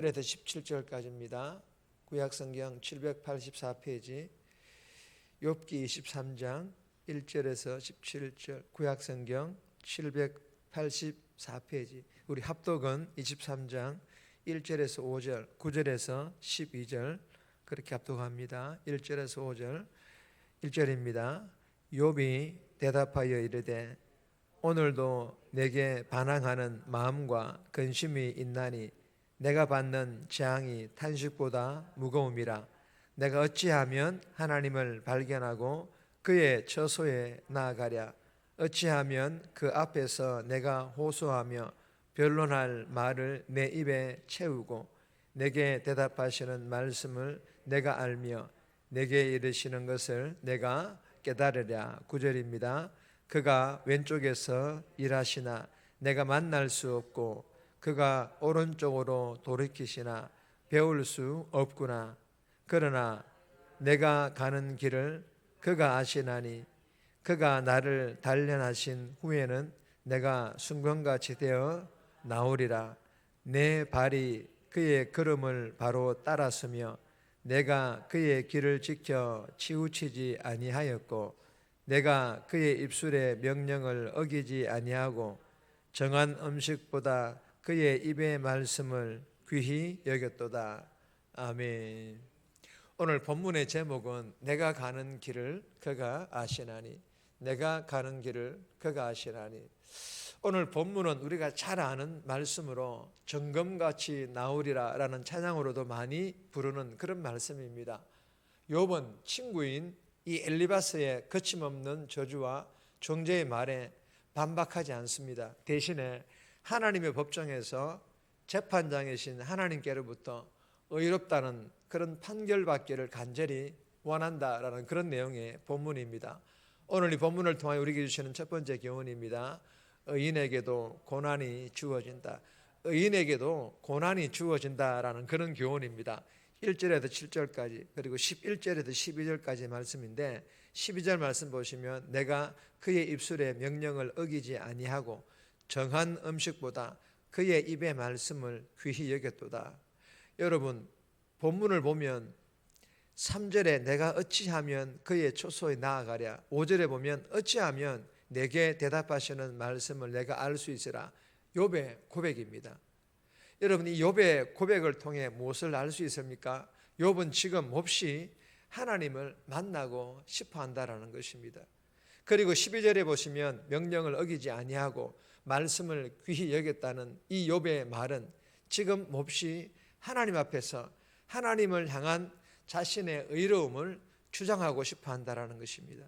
1절에서 17절까지입니다. 구약성경 784페이지, 욥기 23장 1절에서 17절, 구약성경 784페이지. 우리 합독은 23장 1절에서 5절, 9절에서 12절 그렇게 합독합니다. 1절에서 5절, 1절입니다. 욥이 대답하여 이르되 오늘도 내게 반항하는 마음과 근심이 있나니 내가 받는 재앙이 탄식보다 무거움이라. 내가 어찌하면 하나님을 발견하고 그의 처소에 나아가랴. 어찌하면 그 앞에서 내가 호소하며 변론할 말을 내 입에 채우고 내게 대답하시는 말씀을 내가 알며 내게 이르시는 것을 내가 깨달으랴. 9절입니다. 그가 왼쪽에서 일하시나 내가 만날 수 없고 그가 오른쪽으로 돌이키시나 배울 수 없구나. 그러나 내가 가는 길을 그가 아시나니 그가 나를 단련하신 후에는 내가 순금같이 되어 나오리라. 내 발이 그의 걸음을 바로 따랐으며 내가 그의 길을 지켜 치우치지 아니하였고 내가 그의 입술의 명령을 어기지 아니하고 정한 음식보다 그의 입의 말씀을 귀히 여겼도다. 아멘. 오늘 본문의 제목은 내가 가는 길을 그가 아시나니, 내가 가는 길을 그가 아시나니. 오늘 본문은 우리가 잘 아는 말씀으로 정금같이 나오리라 라는 찬양으로도 많이 부르는 그런 말씀입니다. 욥은 친구인 이 엘리바스의 거침없는 저주와 정죄의 말에 반박하지 않습니다. 대신에 하나님의 법정에서 재판장이신 하나님께로부터 의롭다는 그런 판결받기를 간절히 원한다라는 그런 내용의 본문입니다. 오늘 이 본문을 통하여 우리에게 주시는 첫 번째 교훈입니다. 의인에게도 고난이 주어진다. 의인에게도 고난이 주어진다라는 그런 교훈입니다. 1절에서 7절까지 그리고 11절에서 12절까지 말씀인데 12절 말씀 보시면 내가 그의 입술의 명령을 어기지 아니하고 정한 음식보다 그의 입의 말씀을 귀히 여겼도다. 여러분 본문을 보면 3절에 내가 어찌하면 그의 초소에 나아가랴. 5절에 보면 어찌하면 내게 대답하시는 말씀을 내가 알 수 있으라. 욥의 고백입니다. 여러분 이 욥의 고백을 통해 무엇을 알 수 있습니까? 욥은 지금 몹시 하나님을 만나고 싶어 한다라는 것입니다. 그리고 12절에 보시면 명령을 어기지 아니하고 말씀을 귀히 여겼다는 이 욥의 말은 지금 몹시 하나님 앞에서 하나님을 향한 자신의 의로움을 주장하고 싶어 한다라는 것입니다.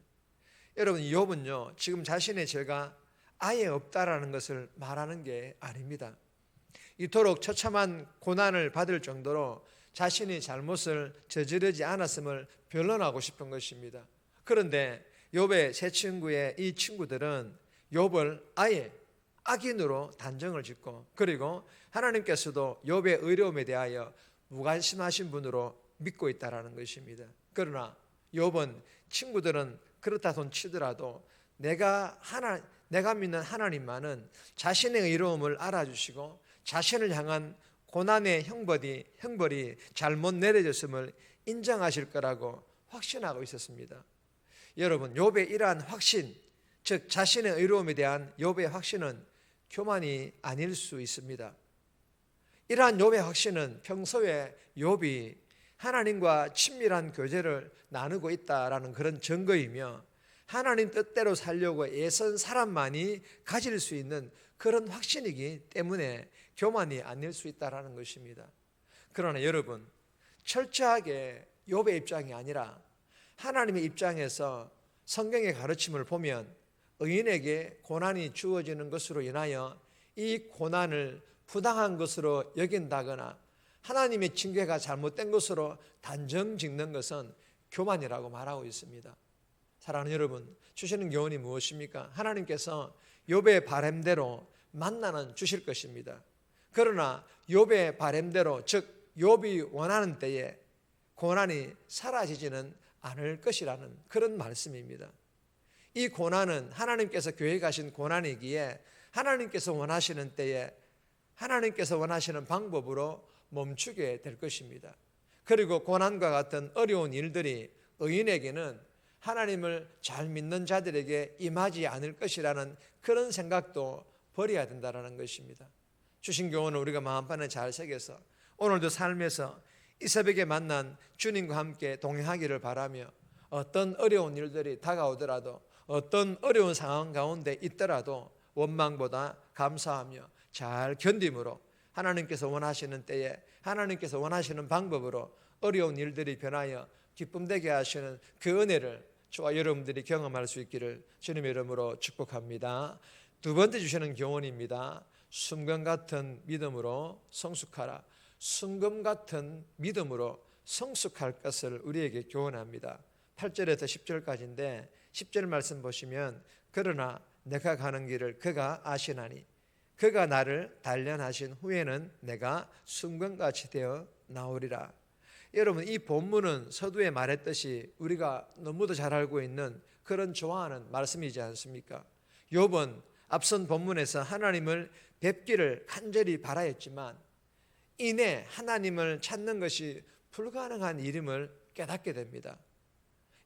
여러분 욥은요 지금 자신의 죄가 아예 없다라는 것을 말하는 게 아닙니다. 이토록 처참한 고난을 받을 정도로 자신이 잘못을 저지르지 않았음을 변론하고 싶은 것입니다. 그런데 욥의 세 친구의 이 친구들은 욥을 아예 악인으로 단정을 짓고 그리고 하나님께서도 욥의 의로움에 대하여 무관심하신 분으로 믿고 있다라는 것입니다. 그러나 욥은 친구들은 그렇다 손 치더라도 내가 믿는 하나님만은 자신의 의로움을 알아주시고 자신을 향한 고난의 형벌이 잘못 내려졌음을 인정하실 거라고 확신하고 있었습니다. 여러분 욥의 이러한 확신, 즉 자신의 의로움에 대한 욥의 확신은 교만이 아닐 수 있습니다. 이러한 욥의 확신은 평소에 욥이 하나님과 친밀한 교제를 나누고 있다라는 그런 증거이며 하나님 뜻대로 살려고 애선 사람만이 가질 수 있는 그런 확신이기 때문에 교만이 아닐 수 있다라는 것입니다. 그러나 여러분 철저하게 욥의 입장이 아니라 하나님의 입장에서 성경의 가르침을 보면 의인에게 고난이 주어지는 것으로 인하여 이 고난을 부당한 것으로 여긴다거나 하나님의 징계가 잘못된 것으로 단정 짓는 것은 교만이라고 말하고 있습니다. 사랑하는 여러분, 주시는 교훈이 무엇입니까? 하나님께서 욥의 바람대로 만나는 주실 것입니다. 그러나 욥의 바람대로 즉 욥이 원하는 때에 고난이 사라지지는 않을 것이라는 그런 말씀입니다. 이 고난은 하나님께서 계획하신 고난이기에 하나님께서 원하시는 때에 하나님께서 원하시는 방법으로 멈추게 될 것입니다. 그리고 고난과 같은 어려운 일들이 의인에게는 하나님을 잘 믿는 자들에게 임하지 않을 것이라는 그런 생각도 버려야 된다는 것입니다. 주신 교훈을 우리가 마음판에 잘 새겨서 오늘도 삶에서 이 새벽에 만난 주님과 함께 동행하기를 바라며 어떤 어려운 일들이 다가오더라도 어떤 어려운 상황 가운데 있더라도 원망보다 감사하며 잘 견딤으로 하나님께서 원하시는 때에 하나님께서 원하시는 방법으로 어려운 일들이 변하여 기쁨되게 하시는 그 은혜를 저와 여러분들이 경험할 수 있기를 주님의 이름으로 축복합니다. 두 번째 주시는 교훈입니다. 순금 같은 믿음으로 성숙하라. 순금 같은 믿음으로 성숙할 것을 우리에게 교훈합니다. 8절에서 10절까지인데 10절 말씀 보시면 그러나 내가 가는 길을 그가 아시나니 그가 나를 단련하신 후에는 내가 순금같이 되어 나오리라. 여러분, 이 본문은 서두에 말했듯이 우리가 너무도 잘 알고 있는 그런 좋아하는 말씀이지 않습니까? 욥은 앞선 본문에서 하나님을 뵙기를 간절히 바라였지만 이내 하나님을 찾는 것이 불가능한 일임을 깨닫게 됩니다.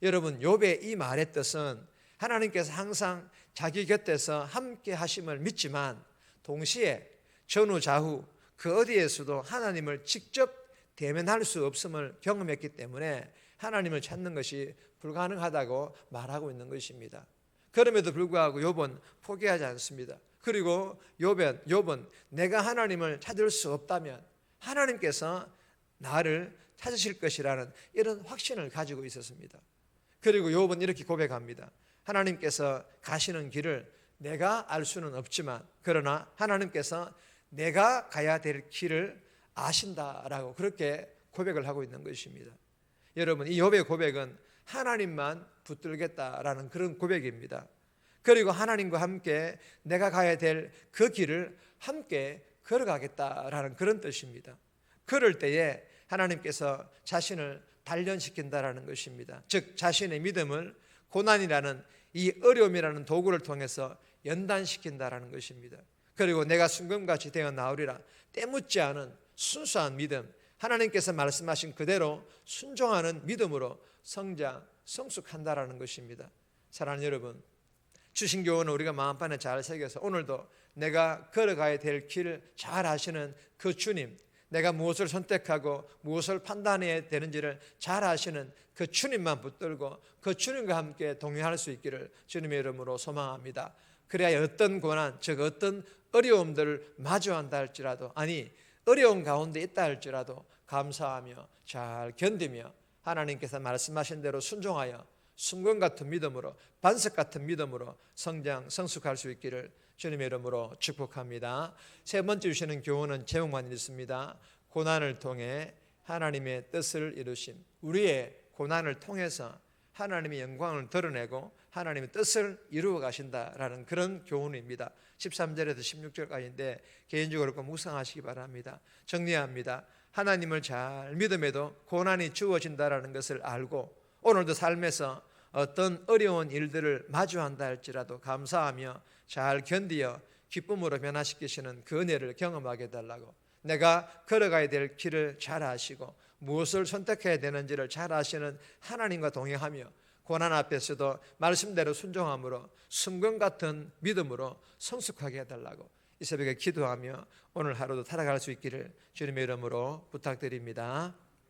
여러분, 욥의 이 말의 뜻은 하나님께서 항상 자기 곁에서 함께 하심을 믿지만 동시에 전후 좌우 그 어디에서도 하나님을 직접 대면할 수 없음을 경험했기 때문에 하나님을 찾는 것이 불가능하다고 말하고 있는 것입니다. 그럼에도 불구하고 욥은 포기하지 않습니다. 그리고 욥은 내가 하나님을 찾을 수 없다면 하나님께서 나를 찾으실 것이라는 이런 확신을 가지고 있었습니다. 그리고 욥은 이렇게 고백합니다. 하나님께서 가시는 길을 내가 알 수는 없지만 그러나 하나님께서 내가 가야 될 길을 아신다라고 그렇게 고백을 하고 있는 것입니다. 여러분, 이 욥의 고백은 하나님만 붙들겠다라는 그런 고백입니다. 그리고 하나님과 함께 내가 가야 될 그 길을 함께 걸어가겠다라는 그런 뜻입니다. 그럴 때에 하나님께서 자신을 단련시킨다라는 것입니다. 즉 자신의 믿음을 고난이라는 이 어려움이라는 도구를 통해서 연단시킨다라는 것입니다. 그리고 내가 순금같이 되어 나오리라. 때묻지 않은 순수한 믿음, 하나님께서 말씀하신 그대로 순종하는 믿음으로 성숙한다라는 것입니다. 사랑하는 여러분, 주신 교훈을 우리가 마음판에 잘 새겨서 오늘도 내가 걸어가야 될 길을 잘 아시는 그 주님, 내가 무엇을 선택하고 무엇을 판단해야 되는지를 잘 아시는 그 주님만 붙들고 그 주님과 함께 동행할 수 있기를 주님의 이름으로 소망합니다. 그래야 어떤 고난, 즉 어떤 어려움들을 마주한다 할지라도, 아니 어려운 가운데 있다 할지라도 감사하며 잘 견디며 하나님께서 말씀하신 대로 순종하여 순금 같은 믿음으로, 반석 같은 믿음으로 성숙할 수 있기를 주님의 이름으로 축복합니다. 세 번째 주시는 교훈은 제목만 있습니다. 고난을 통해 하나님의 뜻을 이루심. 우리의 고난을 통해서 하나님의 영광을 드러내고 하나님의 뜻을 이루어 가신다라는 그런 교훈입니다. 13절에서 16절까지인데 개인적으로 꼭 묵상하시기 바랍니다. 정리합니다. 하나님을 잘 믿음에도 고난이 주어진다라는 것을 알고 오늘도 삶에서 어떤 어려운 일들을 마주한다 할지라도 감사하며 잘 견디어 기쁨으로 변화시키시는 그 은혜를 경험하게 해달라고, 내가 걸어가야 될 길을 잘 아시고 무엇을 선택해야 되는지를 잘 아시는 하나님과 동행하며 고난 앞에서도 말씀대로 순종함으로 순금 같은 믿음으로 성숙하게 해달라고 이 새벽에 기도하며 오늘 하루도 살아갈 수 있기를 주님의 이름으로 부탁드립니다.